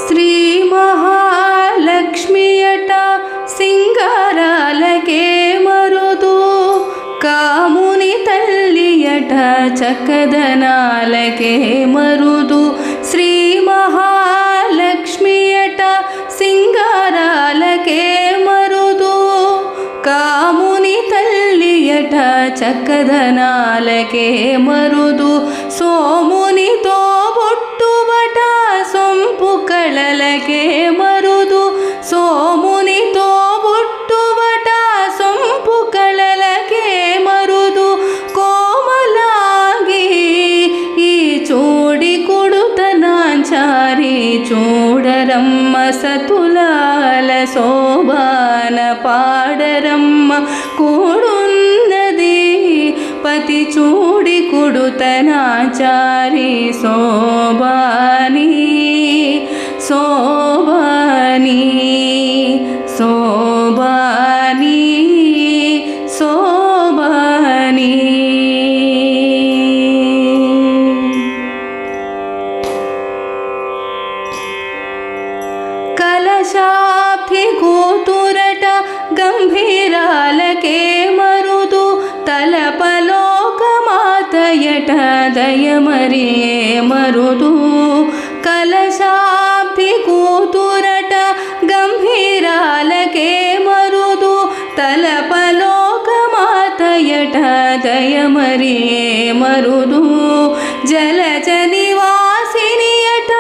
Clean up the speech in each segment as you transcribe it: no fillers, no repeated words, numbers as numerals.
శ్రీ మహాలక్ష్మియట సింగారాలకే మరుదు, కాముని తల్లియట చక్కదనాలకే మరుదు. శ్రీ మహాలక్ష్మియట సింగారాలకే మరుదు, కాముని తల్లియట చక్కదనాలకే మరుదు. సోమునితో బొట్టుబట సొంపు కళలకే మరుదు, సోమునితో బొట్టుబట సొంపు కళలకే మరుదు. కోమలాంగి ఈ చూడి కుడుతనాంచారి చూడరమ్మ సతులాల శోభాన పాడరమ్మ కూడున్నది పతి చూడి కుడుతనాచారి శోభాని శోభాని శోభాని శోభాని. కలశాబ్ది కూతురట గంభీరాలకే మరుదు, తలపలోకమాతయట దయమరియే మరుదు. కలశాబ్ది కూతురట గంభీరాలకే మరుదు, తలపలోకమాతయట దయమరియే మరుదు. జలజ నివాసినియట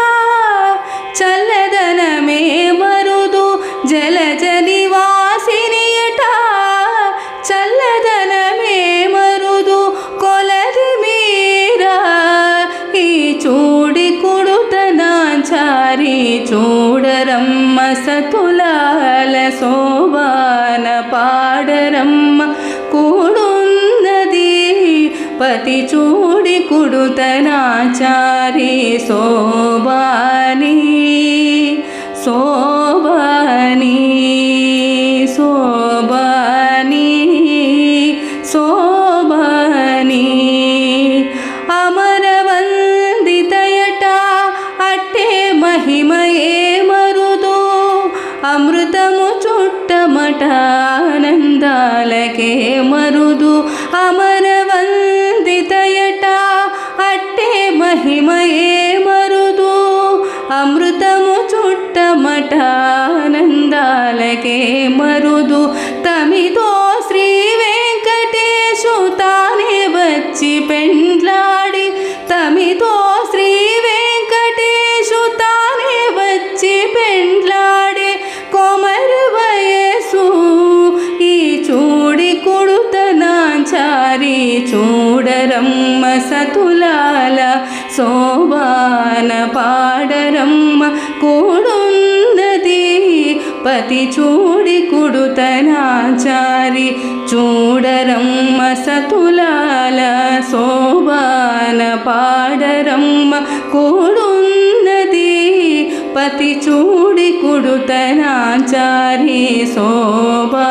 చల్లదనమే మరుదు, జలజ నివాసినియట చల్లదనమే మరుదు. కొలది మీరా ఈ చూడి కుడుతనాంచారి చూడరమ్మ సతులాల శోభాన పాడరమ్మ కూడున్నది పతి చూడి కుడుతనాచారి శోభాని శోభాని శోభాని శోభాని. అమరవందితయట అట్టే మహిమయే మరుదు, అమృతము చుట్టమట ఆనందాలకే మరుదు. అమరవందితయట అట్టే మహిమయే మరుదు, అమృతము చుట్టమట ఆనందాలకే మరుదు. తమితో శ్రీ వెంకటేశు తానే వచ్చి పెండ్లాడి, తమితో శ్రీ వెంకటేశు తానే వచ్చి పెండ్లాడే. కొమరు వయసు ఈ చూడి కుడుతనాంచారి చూడరమ్మ సతులాల శోభాన పాడరమ్మ కూడున్నది పతి చూడి కుడుతనాచారి చూడరమ్మ సతులాల శోభాన పాడరమ్మ కూడున్నది పతి చూడి కుడుతనాచారి శోభా